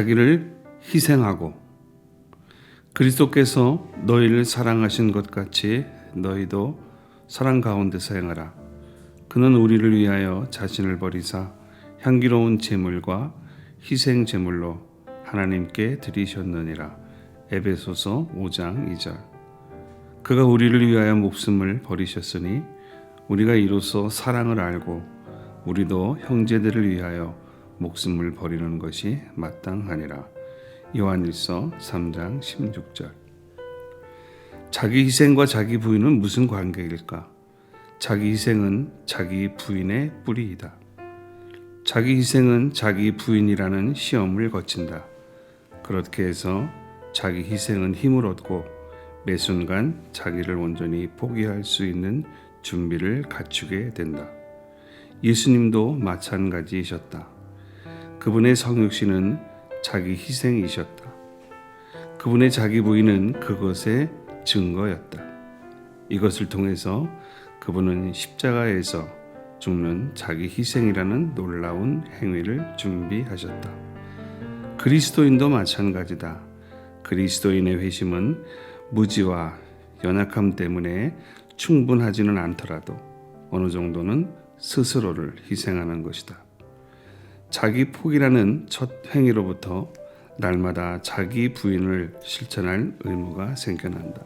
자기를 희생하고 그리스도께서 너희를 사랑하신 것 같이 너희도 사랑 가운데서 행하라. 그는 우리를 위하여 자신을 버리사 향기로운 제물과 희생 제물로 하나님께 드리셨느니라. 에베소서 5장 2절. 그가 우리를 위하여 목숨을 버리셨으니 우리가 이로써 사랑을 알고 우리도 형제들을 위하여 목숨을 버리는 것이 마땅하니라. 요한일서 3장 16절. 자기 희생과 자기 부인은 무슨 관계일까? 자기 희생은 자기 부인의 뿌리이다. 자기 희생은 자기 부인이라는 시험을 거친다. 그렇게 해서 자기 희생은 힘을 얻고 매 순간 자기를 온전히 포기할 수 있는 준비를 갖추게 된다. 예수님도 마찬가지이셨다. 그분의 성육신은 자기 희생이셨다. 그분의 자기 부인은 그것의 증거였다. 이것을 통해서 그분은 십자가에서 죽는 자기 희생이라는 놀라운 행위를 준비하셨다. 그리스도인도 마찬가지다. 그리스도인의 회심은 무지와 연약함 때문에 충분하지는 않더라도 어느 정도는 스스로를 희생하는 것이다. 자기 포기라는 첫 행위로부터 날마다 자기 부인을 실천할 의무가 생겨난다.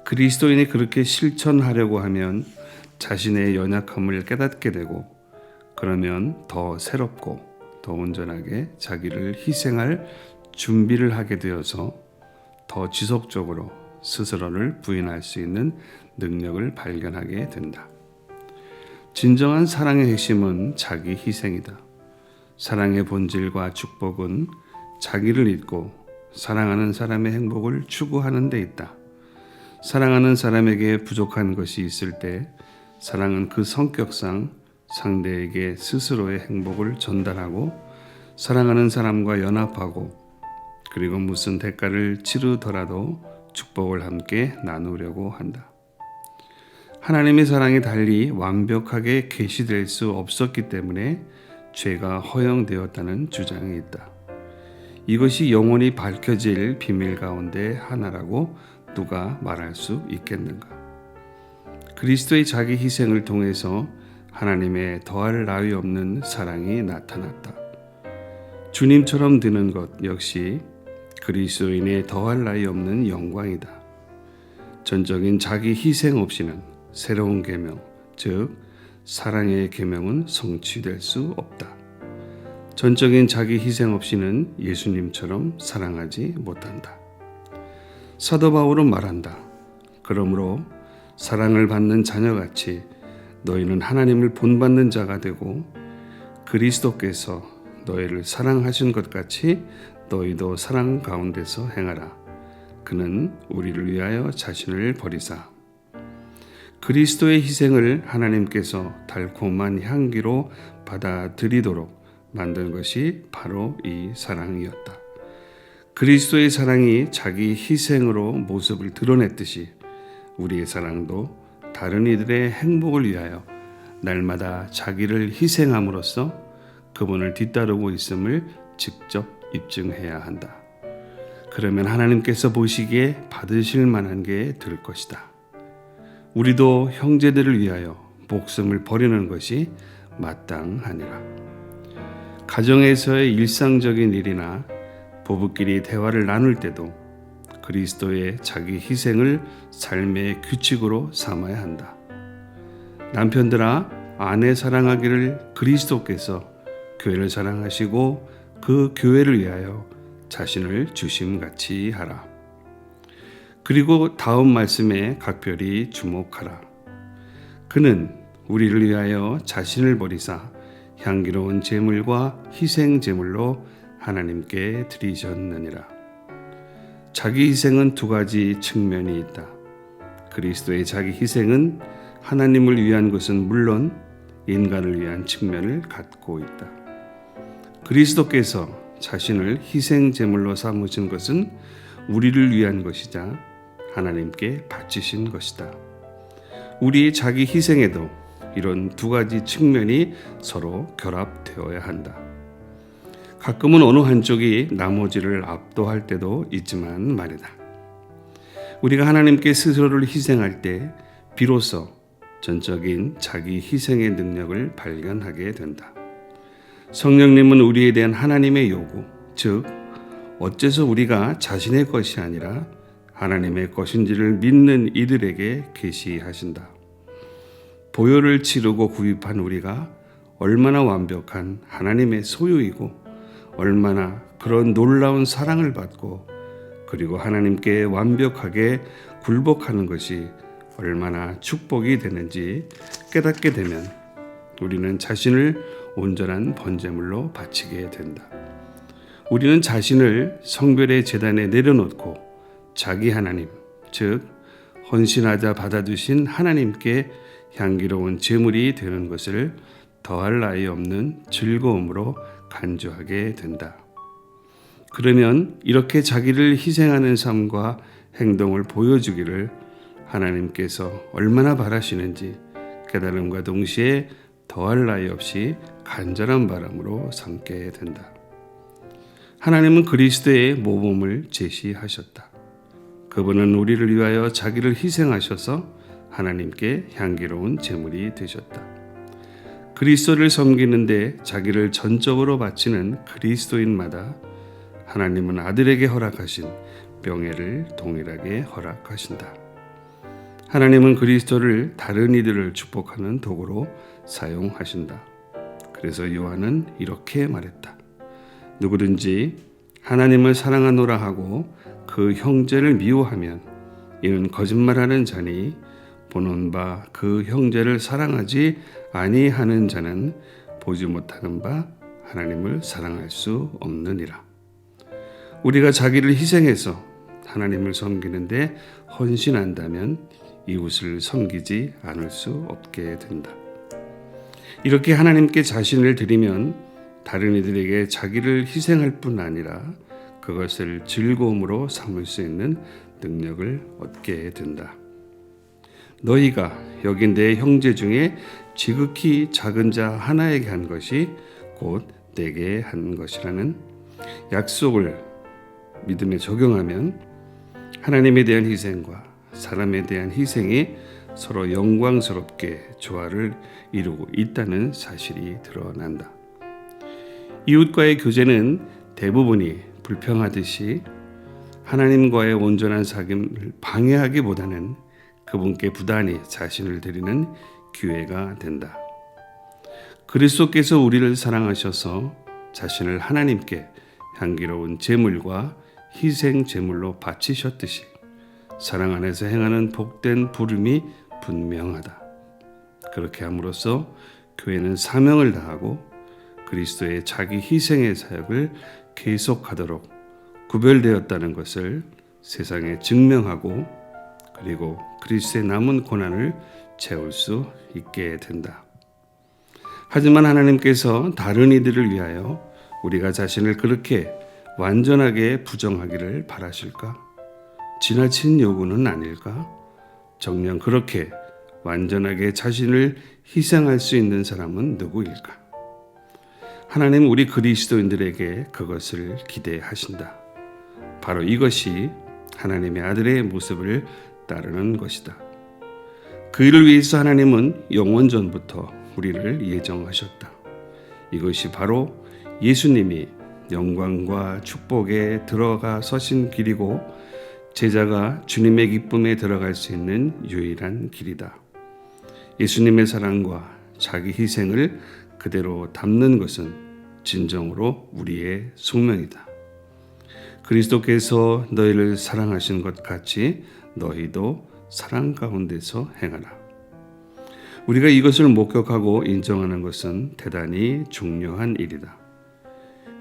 그리스도인이 그렇게 실천하려고 하면 자신의 연약함을 깨닫게 되고 그러면 더 새롭고 더 온전하게 자기를 희생할 준비를 하게 되어서 더 지속적으로 스스로를 부인할 수 있는 능력을 발견하게 된다. 진정한 사랑의 핵심은 자기 희생이다. 사랑의 본질과 축복은 자기를 잊고 사랑하는 사람의 행복을 추구하는 데 있다. 사랑하는 사람에게 부족한 것이 있을 때 사랑은 그 성격상 상대에게 스스로의 행복을 전달하고 사랑하는 사람과 연합하고 그리고 무슨 대가를 치르더라도 축복을 함께 나누려고 한다. 하나님의 사랑이 달리 완벽하게 계시될 수 없었기 때문에 죄가 허용되었다는 주장이 있다. 이것이 영원히 밝혀질 비밀 가운데 하나라고 누가 말할 수 있겠는가? 그리스도의 자기 희생을 통해서 하나님의 더할 나위 없는 사랑이 나타났다. 주님처럼 되는 것 역시 그리스도인의 더할 나위 없는 영광이다. 전적인 자기 희생 없이는 새로운 계명, 즉 사랑의 계명은 성취될 수 없다. 전적인 자기 희생 없이는 예수님처럼 사랑하지 못한다. 사도 바울은 말한다. 그러므로 사랑을 받는 자녀같이 너희는 하나님을 본받는 자가 되고 그리스도께서 너희를 사랑하신 것 같이 너희도 사랑 가운데서 행하라. 그는 우리를 위하여 자신을 버리사. 그리스도의 희생을 하나님께서 달콤한 향기로 받아들이도록 만든 것이 바로 이 사랑이었다. 그리스도의 사랑이 자기 희생으로 모습을 드러냈듯이 우리의 사랑도 다른 이들의 행복을 위하여 날마다 자기를 희생함으로써 그분을 뒤따르고 있음을 직접 입증해야 한다. 그러면 하나님께서 보시기에 받으실 만한 게 될 것이다. 우리도 형제들을 위하여 목숨을 버리는 것이 마땅하니라. 가정에서의 일상적인 일이나 부부끼리 대화를 나눌 때도 그리스도의 자기 희생을 삶의 규칙으로 삼아야 한다. 남편들아, 아내 사랑하기를 그리스도께서 교회를 사랑하시고 그 교회를 위하여 자신을 주심같이 하라. 그리고 다음 말씀에 각별히 주목하라. 그는 우리를 위하여 자신을 버리사 향기로운 제물과 희생 제물로 하나님께 드리셨느니라. 자기 희생은 두 가지 측면이 있다. 그리스도의 자기 희생은 하나님을 위한 것은 물론 인간을 위한 측면을 갖고 있다. 그리스도께서 자신을 희생 제물로 삼으신 것은 우리를 위한 것이자 하나님께 바치신 것이다. 우리의 자기 희생에도 이런 두 가지 측면이 서로 결합되어야 한다. 가끔은 어느 한쪽이 나머지를 압도할 때도 있지만 말이다. 우리가 하나님께 스스로를 희생할 때 비로소 전적인 자기 희생의 능력을 발견하게 된다. 성령님은 우리에 대한 하나님의 요구, 즉 어째서 우리가 자신의 것이 아니라 하나님의 것인지를 믿는 이들에게 계시하신다. 보혈을 치르고 구입한 우리가 얼마나 완벽한 하나님의 소유이고 얼마나 그런 놀라운 사랑을 받고 그리고 하나님께 완벽하게 굴복하는 것이 얼마나 축복이 되는지 깨닫게 되면 우리는 자신을 온전한 번제물로 바치게 된다. 우리는 자신을 성별의 제단에 내려놓고 자기 하나님, 즉 헌신하자 받아주신 하나님께 향기로운 제물이 되는 것을 더할 나위 없는 즐거움으로 간주하게 된다. 그러면 이렇게 자기를 희생하는 삶과 행동을 보여주기를 하나님께서 얼마나 바라시는지 깨달음과 동시에 더할 나위 없이 간절한 바람으로 삼게 된다. 하나님은 그리스도의 모범을 제시하셨다. 그분은 우리를 위하여 자기를 희생하셔서 하나님께 향기로운 제물이 되셨다. 그리스도를 섬기는데 자기를 전적으로 바치는 그리스도인마다 하나님은 아들에게 허락하신 명예를 동일하게 허락하신다. 하나님은 그리스도를 다른 이들을 축복하는 도구로 사용하신다. 그래서 요한은 이렇게 말했다. 누구든지 하나님을 사랑하노라 하고 그 형제를 미워하면 이는 거짓말하는 자니 보는 바 그 형제를 사랑하지 아니하는 자는 보지 못하는 바 하나님을 사랑할 수 없느니라. 우리가 자기를 희생해서 하나님을 섬기는데 헌신한다면 이웃을 섬기지 않을 수 없게 된다. 이렇게 하나님께 자신을 드리면 다른 이들에게 자기를 희생할 뿐 아니라 그것을 즐거움으로 삼을 수 있는 능력을 얻게 된다. 너희가 여기 내 형제 중에 지극히 작은 자 하나에게 한 것이 곧 내게 한 것이라는 약속을 믿음에 적용하면 하나님에 대한 희생과 사람에 대한 희생이 서로 영광스럽게 조화를 이루고 있다는 사실이 드러난다. 이웃과의 교제는 대부분이 불평하듯이 하나님과의 온전한 사귐을 방해하기보다는 그분께 부단히 자신을 드리는 기회가 된다. 그리스도께서 우리를 사랑하셔서 자신을 하나님께 향기로운 제물과 희생 제물로 바치셨듯이 사랑 안에서 행하는 복된 부름이 분명하다. 그렇게 함으로써 교회는 사명을 다하고 그리스도의 자기 희생의 사역을 계속하도록 구별되었다는 것을 세상에 증명하고 그리고 그리스도의 남은 고난을 채울 수 있게 된다. 하지만 하나님께서 다른 이들을 위하여 우리가 자신을 그렇게 완전하게 부정하기를 바라실까? 지나친 요구는 아닐까? 정녕 그렇게 완전하게 자신을 희생할 수 있는 사람은 누구일까? 하나님 우리 그리스도인들에게 그것을 기대하신다. 바로 이것이 하나님의 아들의 모습을 따르는 것이다. 그 일을 위해서 하나님은 영원 전부터 우리를 예정하셨다. 이것이 바로 예수님이 영광과 축복에 들어가 서신 길이고 제자가 주님의 기쁨에 들어갈 수 있는 유일한 길이다. 예수님의 사랑과 자기 희생을 그대로 담는 것은 진정으로 우리의 숙명이다. 그리스도께서 너희를 사랑하신 것 같이 너희도 사랑 가운데서 행하라. 우리가 이것을 목격하고 인정하는 것은 대단히 중요한 일이다.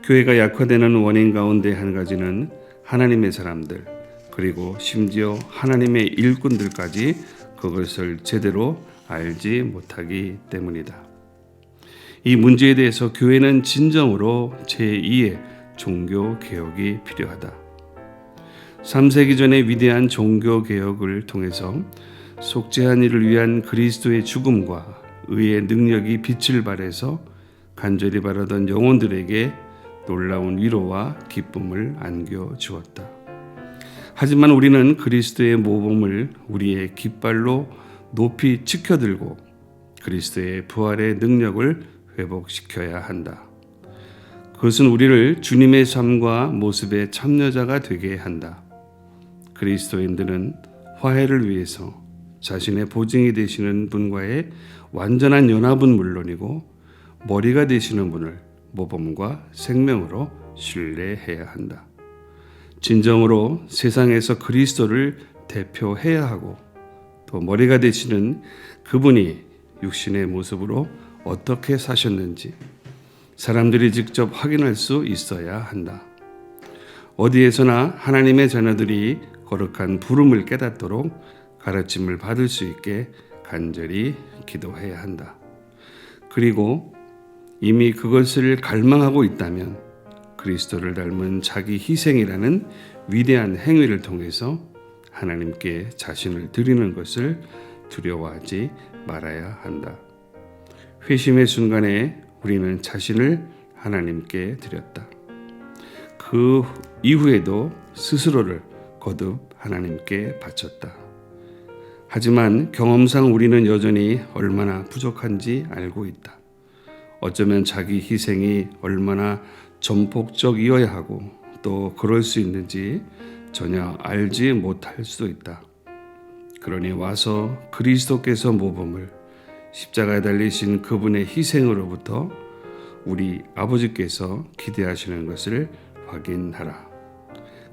교회가 약화되는 원인 가운데 한 가지는 하나님의 사람들 그리고 심지어 하나님의 일꾼들까지 그것을 제대로 알지 못하기 때문이다. 이 문제에 대해서 교회는 진정으로 제2의 종교 개혁이 필요하다. 3세기 전의 위대한 종교 개혁을 통해서 속죄한 이를 위한 그리스도의 죽음과 의의 능력이 빛을 발해서 간절히 바라던 영혼들에게 놀라운 위로와 기쁨을 안겨주었다. 하지만 우리는 그리스도의 모범을 우리의 깃발로 높이 지켜들고 그리스도의 부활의 능력을 회복시켜야 한다. 그것은 우리를 주님의 삶과 모습의 참여자가 되게 한다. 그리스도인들은 화해를 위해서 자신의 보증이 되시는 분과의 완전한 연합은 물론이고 머리가 되시는 분을 모범과 생명으로 신뢰해야 한다. 진정으로 세상에서 그리스도를 대표해야 하고 또 머리가 되시는 그분이 육신의 모습으로 어떻게 사셨는지 사람들이 직접 확인할 수 있어야 한다. 어디에서나 하나님의 자녀들이 거룩한 부름을 깨닫도록 가르침을 받을 수 있게 간절히 기도해야 한다. 그리고 이미 그것을 갈망하고 있다면 그리스도를 닮은 자기 희생이라는 위대한 행위를 통해서 하나님께 자신을 드리는 것을 두려워하지 말아야 한다. 회심의 순간에 우리는 자신을 하나님께 드렸다. 그 이후에도 스스로를 거듭 하나님께 바쳤다. 하지만 경험상 우리는 여전히 얼마나 부족한지 알고 있다. 어쩌면 자기 희생이 얼마나 전폭적이어야 하고 또 그럴 수 있는지 전혀 알지 못할 수도 있다. 그러니 와서 그리스도께서 모범을 십자가에 달리신 그분의 희생으로부터 우리 아버지께서 기대하시는 것을 확인하라.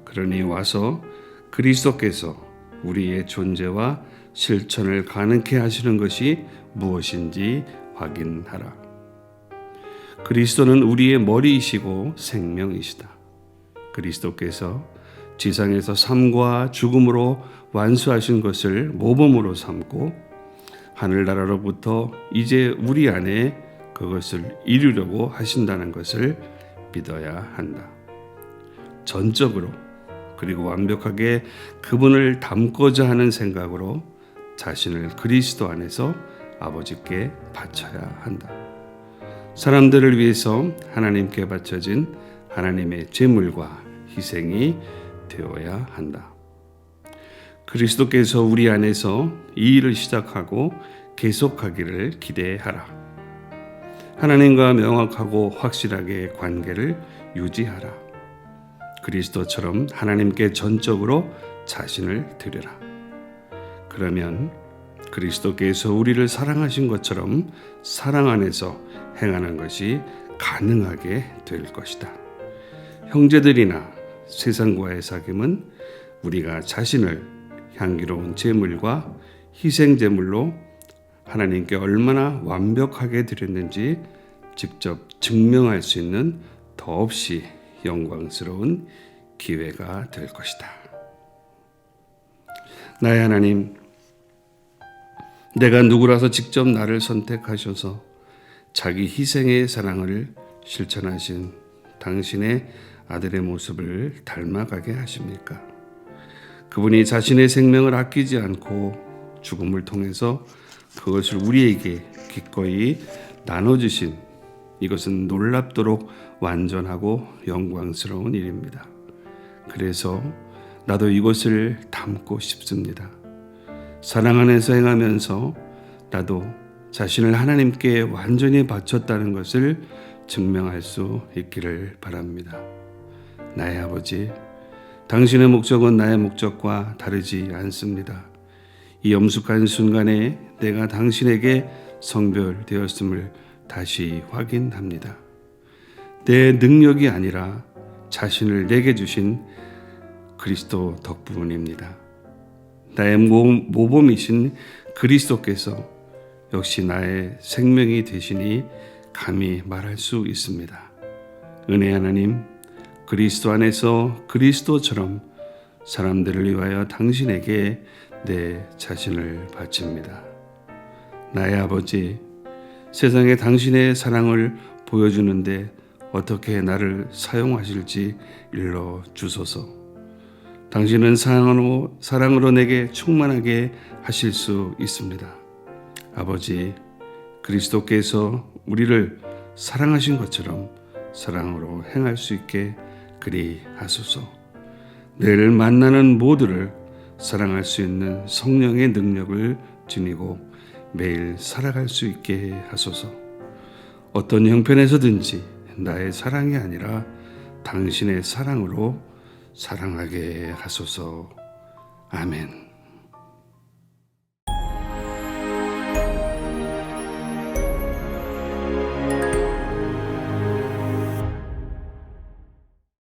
그러니 와서 그리스도께서 우리의 존재와 실천을 가능케 하시는 것이 무엇인지 확인하라. 그리스도는 우리의 머리이시고 생명이시다. 그리스도께서 지상에서 삶과 죽음으로 완수하신 것을 모범으로 삼고 하늘나라로부터 이제 우리 안에 그것을 이루려고 하신다는 것을 믿어야 한다. 전적으로 그리고 완벽하게 그분을 닮고자 하는 생각으로 자신을 그리스도 안에서 아버지께 바쳐야 한다. 사람들을 위해서 하나님께 바쳐진 하나님의 제물과 희생이 되어야 한다. 그리스도께서 우리 안에서 이 일을 시작하고 계속하기를 기대하라. 하나님과 명확하고 확실하게 관계를 유지하라. 그리스도처럼 하나님께 전적으로 자신을 드려라. 그러면 그리스도께서 우리를 사랑하신 것처럼 사랑 안에서 행하는 것이 가능하게 될 것이다. 형제들이나 세상과의 사귐은 우리가 자신을 향기로운 제물과 희생 제물로 하나님께 얼마나 완벽하게 드렸는지 직접 증명할 수 있는 더없이 영광스러운 기회가 될 것이다. 나의 하나님, 내가 누구라서 직접 나를 선택하셔서 자기 희생의 사랑을 실천하신 당신의 아들의 모습을 닮아가게 하십니까? 그분이 자신의 생명을 아끼지 않고 죽음을 통해서 그것을 우리에게 기꺼이 나눠주신 이것은 놀랍도록 완전하고 영광스러운 일입니다. 그래서 나도 이것을 담고 싶습니다. 사랑 안에서 행하면서 나도 자신을 하나님께 완전히 바쳤다는 것을 증명할 수 있기를 바랍니다. 나의 아버지, 당신의 목적은 나의 목적과 다르지 않습니다. 이 엄숙한 순간에 내가 당신에게 성별되었음을 다시 확인합니다. 내 능력이 아니라 자신을 내게 주신 그리스도 덕분입니다. 나의 모범이신 그리스도께서 역시 나의 생명이 되시니 감히 말할 수 있습니다. 은혜 하나님, 그리스도 안에서 그리스도처럼 사람들을 위하여 당신에게 내 자신을 바칩니다. 나의 아버지, 세상에 당신의 사랑을 보여주는데 어떻게 나를 사용하실지 일러 주소서. 당신은 사랑으로 내게 충만하게 하실 수 있습니다. 아버지, 그리스도께서 우리를 사랑하신 것처럼 사랑으로 행할 수 있게 그리 하소서. 늘 만나는 모두를 사랑할 수 있는 성령의 능력을 지니고 매일 살아갈 수 있게 하소서. 어떤 형편에서든지 나의 사랑이 아니라 당신의 사랑으로 사랑하게 하소서. 아멘.